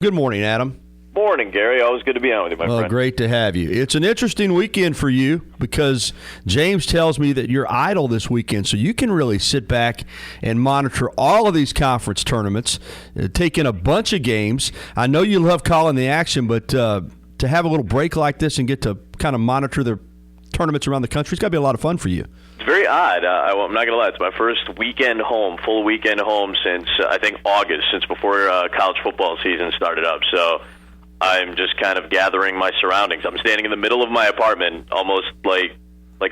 Good morning, Adam. Morning, Gary. Always good to be on with you, my friend. Great to have you. It's an interesting weekend for you because James tells me that you're idle this weekend, so you can really sit back and monitor all of these conference tournaments, take in a bunch of games. I know you love calling the action, but to have a little break like this and get to kind of monitor the tournaments around the country, it's got to be a lot of fun for you. It's very odd. I'm not going to lie. It's my first weekend home, full weekend home since, I think, August, since before college football season started up. So I'm just kind of gathering my surroundings. I'm standing in the middle of my apartment, almost like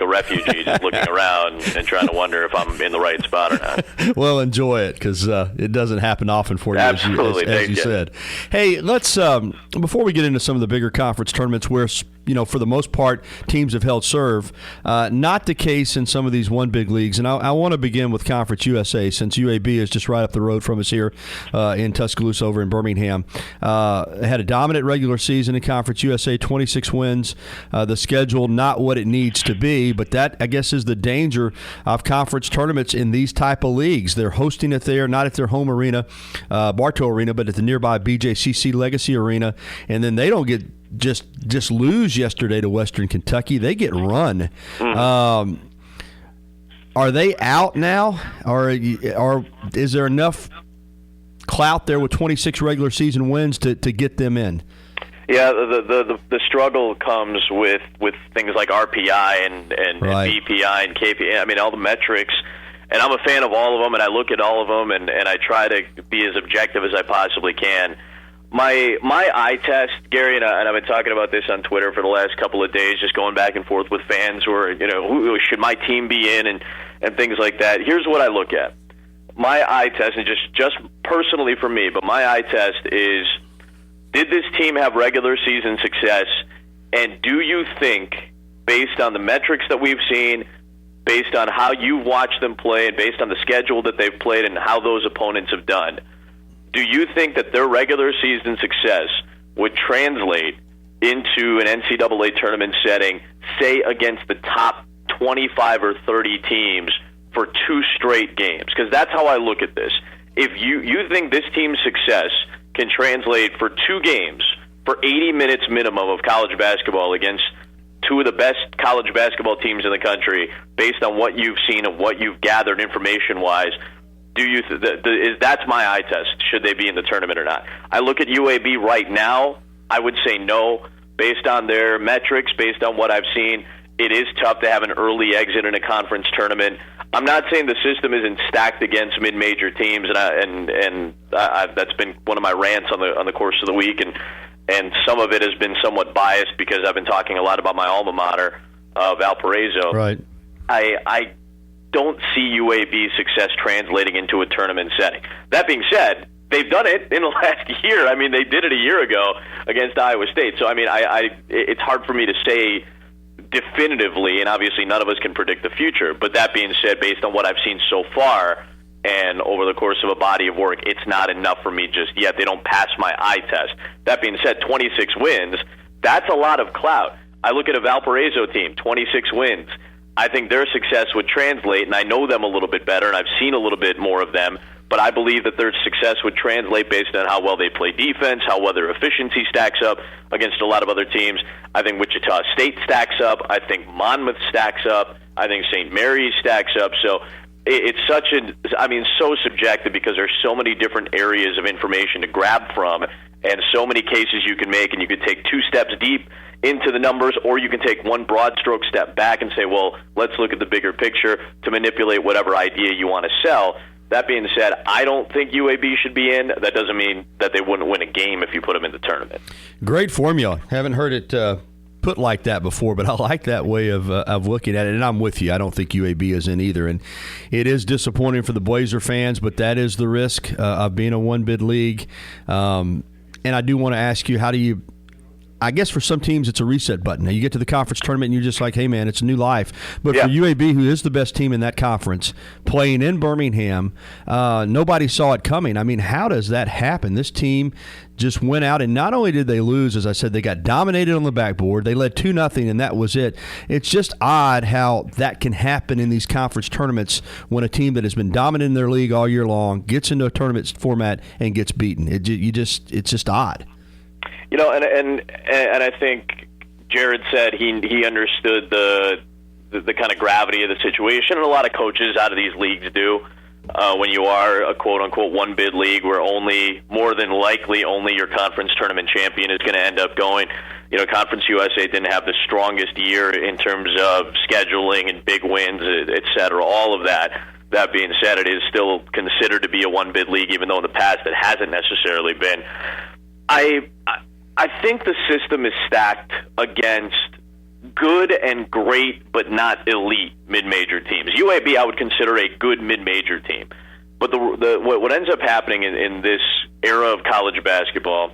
a refugee, just looking around and trying to wonder if I'm in the right spot or not. Well, enjoy it because it doesn't happen often for you, Absolutely. as you said. Hey, let's before we get into some of the bigger conference tournaments where, for the most part, teams have held serve, not the case in some of these one big leagues. And I want to begin with Conference USA since UAB is just right up the road from us here in Tuscaloosa over in Birmingham. Had a dominant regular season in Conference USA, 26 wins. The schedule not what it needs to be. But that, I guess, is the danger of conference tournaments in these type of leagues. They're hosting it there, not at their home arena, Bartow Arena, but at the nearby BJCC Legacy Arena. And then they don't get just lose yesterday to Western Kentucky. They get run. Are they out now, or is there enough clout there with 26 regular season wins to get them in? Yeah, the struggle comes with things like RPI and Right. BPI and KPI. I mean, all the metrics, and I'm a fan of all of them, and I look at all of them, and I try to be as objective as I possibly can. My eye test, Gary, and I've been talking about this on Twitter for the last couple of days, just going back and forth with fans who are, who should my team be in and things like that. Here's what I look at. My eye test, and just personally for me, but my eye test is, did this team have regular season success, and do you think, based on the metrics that we've seen, based on how you've watched them play, and based on the schedule that they've played and how those opponents have done, do you think that their regular season success would translate into an NCAA tournament setting, say against the top 25 or 30 teams for 2 straight games? Because that's how I look at this. If you think this team's success can translate for 2 games for 80 minutes minimum of college basketball against 2 of the best college basketball teams in the country, based on what you've seen and what you've gathered information-wise, that's my eye test. Should they be in the tournament or not? I look at UAB right now. I would say no. Based on their metrics, based on what I've seen, it is tough to have an early exit in a conference tournament. I'm not saying the system isn't stacked against mid-major teams, and that's been one of my rants on the course of the week, and some of it has been somewhat biased because I've been talking a lot about my alma mater, Valparaiso. Right. I don't see UAB's success translating into a tournament setting. That being said, they've done it in the last year. I mean, they did it a year ago against Iowa State. So, I mean, it's hard for me to say definitively, and obviously none of us can predict the future. But that being said, based on what I've seen so far and over the course of a body of work, it's not enough for me just yet. They don't pass my eye test. That being said, 26 wins, that's a lot of clout. I look at a Valparaiso team, 26 wins. I think their success would translate, and I know them a little bit better, and I've seen a little bit more of them, but I believe that their success would translate based on how well they play defense, how well their efficiency stacks up against a lot of other teams. I think Wichita State stacks up. I think Monmouth stacks up. I think St. Mary's stacks up. So it's so subjective because there's so many different areas of information to grab from and so many cases you can make, and you could take 2 steps deep into the numbers, or you can take one broad stroke step back and say, well, let's look at the bigger picture to manipulate whatever idea you want to sell. That being said, I don't think UAB should be in. That doesn't mean that they wouldn't win a game if you put them in the tournament. Great formula. Haven't heard it put like that before, but I like that way of looking at it, and I'm with you. I don't think UAB is in either, and it is disappointing for the Blazer fans, but that is the risk of being a one-bid league. And I do want to ask you, how do you I guess for some teams it's a reset button. Now you get to the conference tournament and you're just like, hey, man, it's a new life. But for UAB, who is the best team in that conference, playing in Birmingham, nobody saw it coming. I mean, how does that happen? This team just went out, and not only did they lose, as I said, they got dominated on the backboard. They led 2-0, and that was it. It's just odd how that can happen in these conference tournaments when a team that has been dominant in their league all year long gets into a tournament format and gets beaten. It's just odd. You know, and I think Jared said he understood the kind of gravity of the situation, and a lot of coaches out of these leagues do. When you are a quote-unquote one-bid league where more than likely only your conference tournament champion is going to end up going. You know, Conference USA didn't have the strongest year in terms of scheduling and big wins, et cetera, all of that. That being said, it is still considered to be a one-bid league, even though in the past it hasn't necessarily been. I think the system is stacked against good and great but not elite mid-major teams. UAB I would consider a good mid-major team. But what ends up happening in this era of college basketball,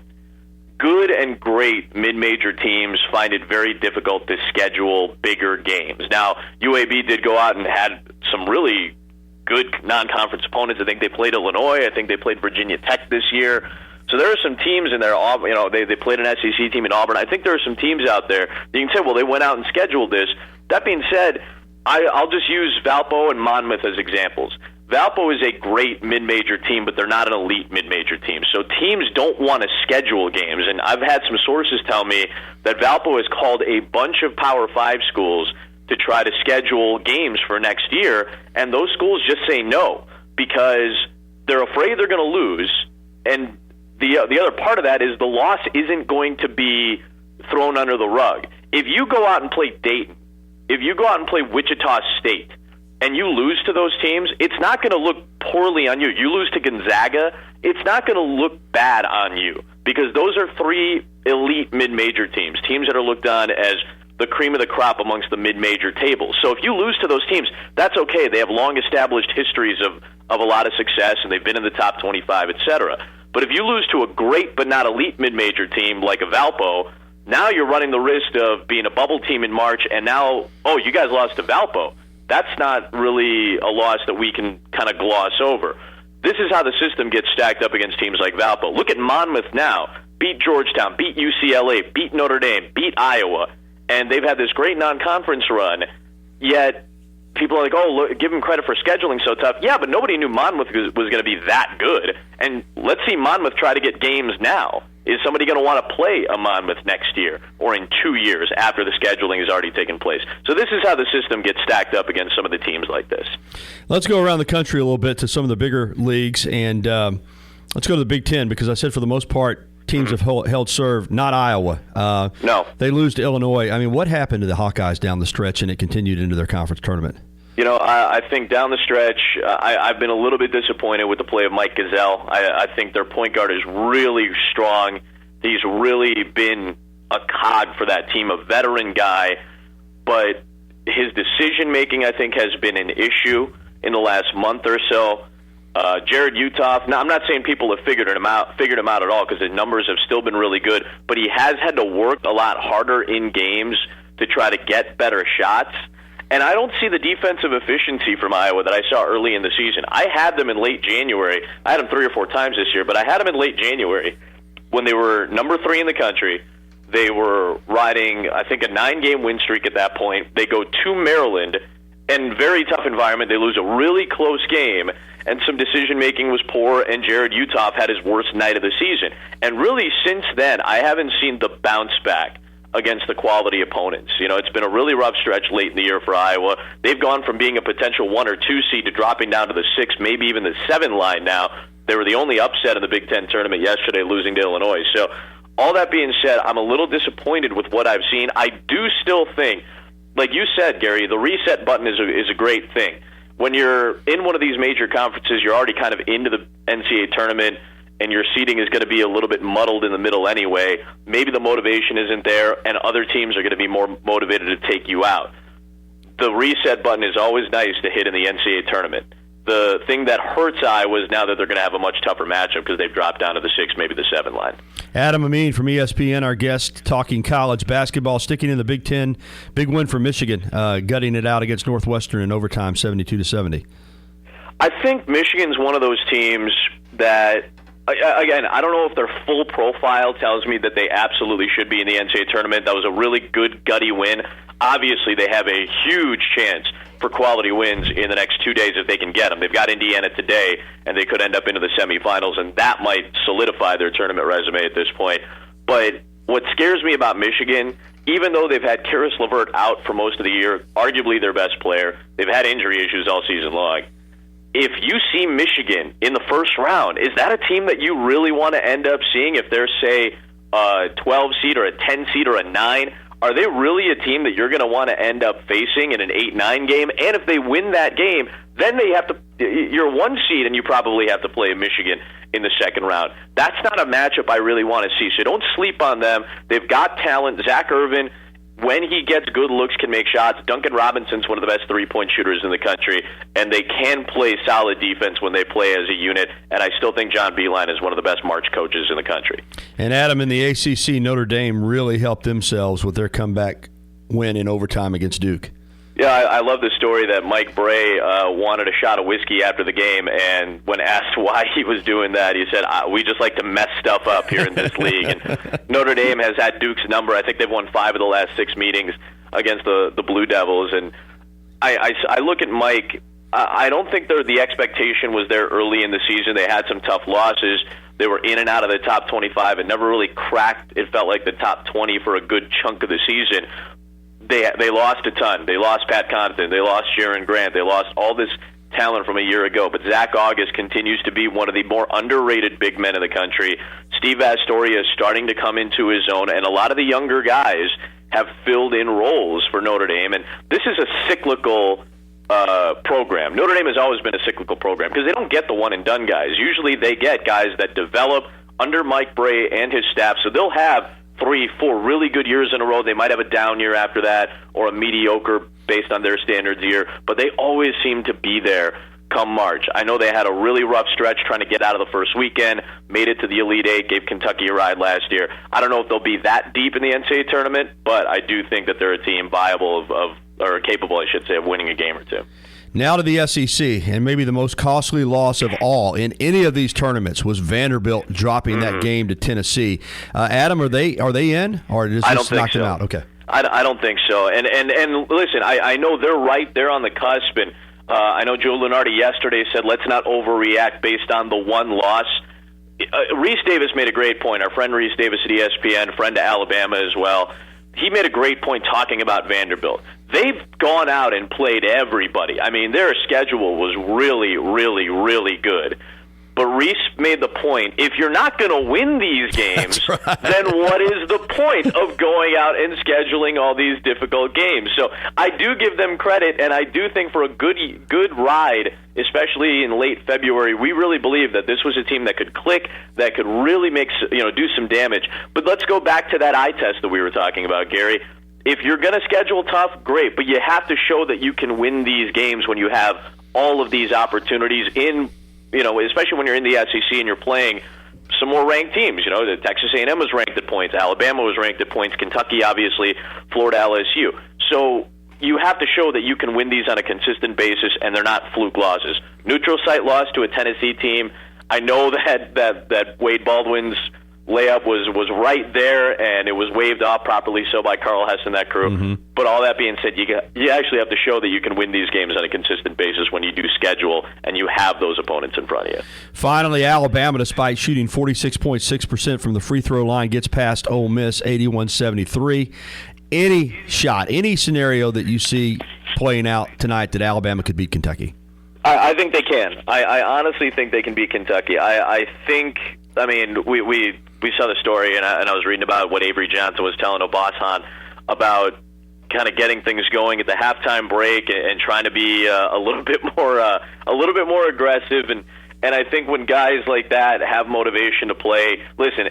good and great mid-major teams find it very difficult to schedule bigger games. Now, UAB did go out and had some really good non-conference opponents. I think they played Illinois. I think they played Virginia Tech this year. So there are some teams in there, you know, they played an SEC team in Auburn. I think there are some teams out there that you can say, well, they went out and scheduled this. That being said, I'll just use Valpo and Monmouth as examples. Valpo is a great mid-major team, but they're not an elite mid-major team. So teams don't want to schedule games. And I've had some sources tell me that Valpo has called a bunch of Power 5 schools to try to schedule games for next year, and those schools just say no because they're afraid they're going to lose, and the other part of that is the loss isn't going to be thrown under the rug. If you go out and play Dayton, if you go out and play Wichita State, and you lose to those teams, it's not going to look poorly on you. You lose to Gonzaga, it's not going to look bad on you because those are three elite mid-major teams that are looked on as the cream of the crop amongst the mid-major tables. So if you lose to those teams, that's okay. They have long-established histories of a lot of success, and they've been in the top 25, et cetera. But if you lose to a great but not elite mid-major team like a Valpo, now you're running the risk of being a bubble team in March, and now, oh, you guys lost to Valpo. That's not really a loss that we can kind of gloss over. This is how the system gets stacked up against teams like Valpo. Look at Monmouth now. Beat Georgetown, beat UCLA, beat Notre Dame, beat Iowa, and they've had this great non-conference run, yet people are like, oh, look, give them credit for scheduling so tough. Yeah, but nobody knew Monmouth was going to be that good. And let's see Monmouth try to get games now. Is somebody going to want to play a Monmouth next year or in 2 years after the scheduling has already taken place? So this is how the system gets stacked up against some of the teams like this. Let's go around the country a little bit to some of the bigger leagues, and let's go to the Big Ten because I said for the most part teams have held serve, not Iowa. No. They lose to Illinois. I mean, what happened to the Hawkeyes down the stretch and it continued into their conference tournament? You know, I think down the stretch, I've been a little bit disappointed with the play of Mike Gazelle. I think their point guard is really strong. He's really been a cog for that team, a veteran guy. But his decision-making, I think, has been an issue in the last month or so. Jared Utoff, now I'm not saying people have figured him out at all because the numbers have still been really good, but he has had to work a lot harder in games to try to get better shots. And I don't see the defensive efficiency from Iowa that I saw early in the season. I had them in late January. I had them 3 or 4 times this year, but I had them in late January when they were number 3 in the country. They were riding, I think, a 9-game win streak at that point. They go to Maryland, and very tough environment. They lose a really close game, and some decision-making was poor, and Jared Utoff had his worst night of the season. And really, since then, I haven't seen the bounce back against the quality opponents. You know, it's been a really rough stretch late in the year for Iowa. They've gone from being a potential 1 or 2 seed to dropping down to the 6, maybe even the 7 line now. They were the only upset in the Big Ten tournament yesterday, losing to Illinois. So all that being said, I'm a little disappointed with what I've seen. I do still think, like you said, Gary, the reset button is a great thing. When you're in one of these major conferences, you're already kind of into the NCAA tournament, and your seeding is going to be a little bit muddled in the middle anyway. Maybe the motivation isn't there, and other teams are going to be more motivated to take you out. The reset button is always nice to hit in the NCAA tournament. The thing that hurts Iowa is now that they're going to have a much tougher matchup because they've dropped down to the 6, maybe the 7 line. Adam Amin from ESPN, our guest, talking college basketball, sticking in the Big Ten. Big win for Michigan, gutting it out against Northwestern in overtime, 72-70. I think Michigan's one of those teams that, again, I don't know if their full profile tells me that they absolutely should be in the NCAA tournament. That was a really good, gutty win. Obviously, they have a huge chance for quality wins in the next 2 days if they can get them. They've got Indiana today, and they could end up into the semifinals, and that might solidify their tournament resume at this point. But what scares me about Michigan, even though they've had Karis LeVert out for most of the year, arguably their best player, they've had injury issues all season long. If you see Michigan in the first round, is that a team that you really want to end up seeing if they're, say, a 12 seed or a 10 seed or a 9? Are they really a team that you're going to want to end up facing in an 8-9 game? And if they win that game, then they have to. You're 1 seed, and you probably have to play Michigan in the second round. That's not a matchup I really want to see. So don't sleep on them. They've got talent. Zach Irvin, when he gets good looks, can make shots. Duncan Robinson's one of the best three-point shooters in the country, and they can play solid defense when they play as a unit, and I still think John Beilein is one of the best March coaches in the country. And Adam, in the ACC, Notre Dame really helped themselves with their comeback win in overtime against Duke. Yeah, I love the story that Mike Bray wanted a shot of whiskey after the game, and when asked why he was doing that, he said, we just like to mess stuff up here in this league. And Notre Dame has had Duke's number. I think they've won 5 of the last 6 meetings against the Blue Devils. And I look at Mike. I don't think the expectation was there early in the season. They had some tough losses. They were in and out of the top 25 and never really cracked, it felt like, the top 20 for a good chunk of the season. They lost a ton. They lost Pat Connaughton. They lost Sharon Grant. They lost all this talent from a year ago. But Zach August continues to be one of the more underrated big men in the country. Steve Astoria is starting to come into his own, and a lot of the younger guys have filled in roles for Notre Dame. And this is a cyclical program. Notre Dame has always been a cyclical program because they don't get the one-and-done guys. Usually they get guys that develop under Mike Bray and his staff, so they'll have 3-4 really good years in a row. They might have a down year after that or a mediocre based on their standards year, but they always seem to be there come March. I know they had a really rough stretch trying to get out of the first weekend, made it to the Elite Eight, gave Kentucky a ride last year. I don't know if they'll be that deep in the NCAA tournament, but I do think that they're a team viable or capable, I should say, of winning a game or two. Now to the SEC, and maybe the most costly loss of all in any of these tournaments was Vanderbilt dropping that game to Tennessee. Adam, are they in, or does this knock them out? Okay, I don't think so. And listen, I know they're right there on the cusp, and I know Joe Lunardi yesterday said let's not overreact based on the one loss. Reese Davis made a great point. Our friend Reese Davis at ESPN, friend to Alabama as well. He made a great point talking about Vanderbilt. They've gone out and played everybody. I mean, their schedule was really, really, really good. But Reese made the point, if you're not going to win these games, then what is the point of going out and scheduling all these difficult games? So I do give them credit, and I do think for a good ride, especially in late February, we really believe that this was a team that could click, that could really do some damage. But let's go back to that eye test that we were talking about, Gary. If you're going to schedule tough, great, but you have to show that you can win these games when you have all of these opportunities in, especially when you're in the SEC and you're playing some more ranked teams. The Texas A&M was ranked at points, Alabama was ranked at points, Kentucky, obviously, Florida, LSU. So you have to show that you can win these on a consistent basis, and they're not fluke losses. Neutral site loss to a Tennessee team. I know that Wade Baldwin's layup was right there, and it was waved off properly so by Carl Hess and that crew. Mm-hmm. But all that being said, you actually have to show that you can win these games on a consistent basis when you do schedule and you have those opponents in front of you. Finally, Alabama, despite shooting 46.6% from the free throw line, gets past Ole Miss 81-73. Any shot, any scenario that you see playing out tonight that Alabama could beat Kentucky? I think they can. I honestly think they can beat Kentucky. I think, we saw the story, and I was reading about what Avery Johnson was telling Obasan about kind of getting things going at the halftime break and trying to be a little bit more aggressive. And I think when guys like that have motivation to play, listen,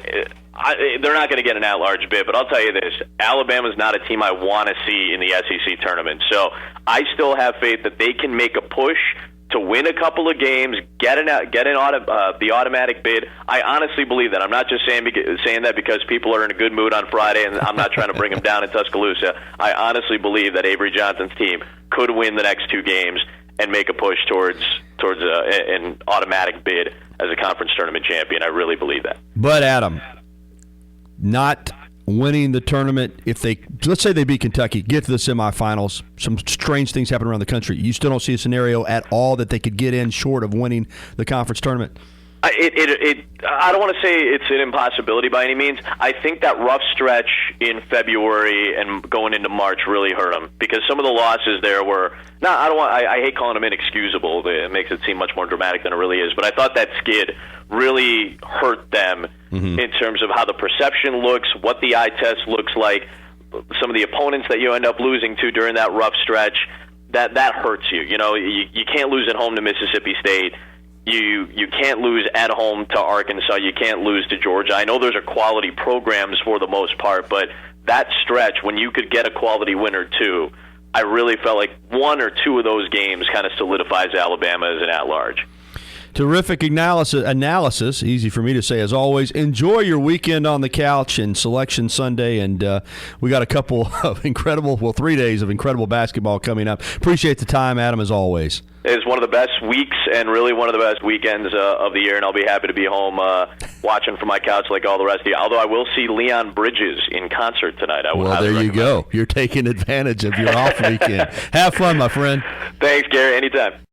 they're not going to get an at-large bid, but I'll tell you this, Alabama's not a team I want to see in the SEC tournament. So I still have faith that they can make a push to win a couple of games, get the automatic bid. I honestly believe that. I'm not just saying that because people are in a good mood on Friday, and I'm not trying to bring them down in Tuscaloosa. I honestly believe that Avery Johnson's team could win the next 2 games and make a push towards an automatic bid as a conference tournament champion. I really believe that. But Adam, not winning the tournament, let's say they beat Kentucky, get to the semifinals, some strange things happen around the country. You still don't see a scenario at all that they could get in short of winning the conference tournament? I don't want to say it's an impossibility by any means. I think that rough stretch in February and going into March really hurt them because some of the losses there were I hate calling them inexcusable. It makes it seem much more dramatic than it really is. But I thought that skid really hurt them in terms of how the perception looks, what the eye test looks like, some of the opponents that you end up losing to during that rough stretch. That hurts you. You know, you can't lose at home to Mississippi State. You can't lose at home to Arkansas. You can't lose to Georgia. I know those are quality programs for the most part, but that stretch when you could get a quality win or two, I really felt like 1 or 2 of those games kind of solidifies Alabama as an at-large. Terrific analysis. Easy for me to say as always. Enjoy your weekend on the couch and Selection Sunday, and we got a couple of 3 days of incredible basketball coming up. Appreciate the time, Adam, as always. It's one of the best weeks and really one of the best weekends of the year, and I'll be happy to be home watching from my couch like all the rest of you. Although I will see Leon Bridges in concert tonight. Well, there you go. You're taking advantage of your off weekend. Have fun, my friend. Thanks, Gary. Anytime.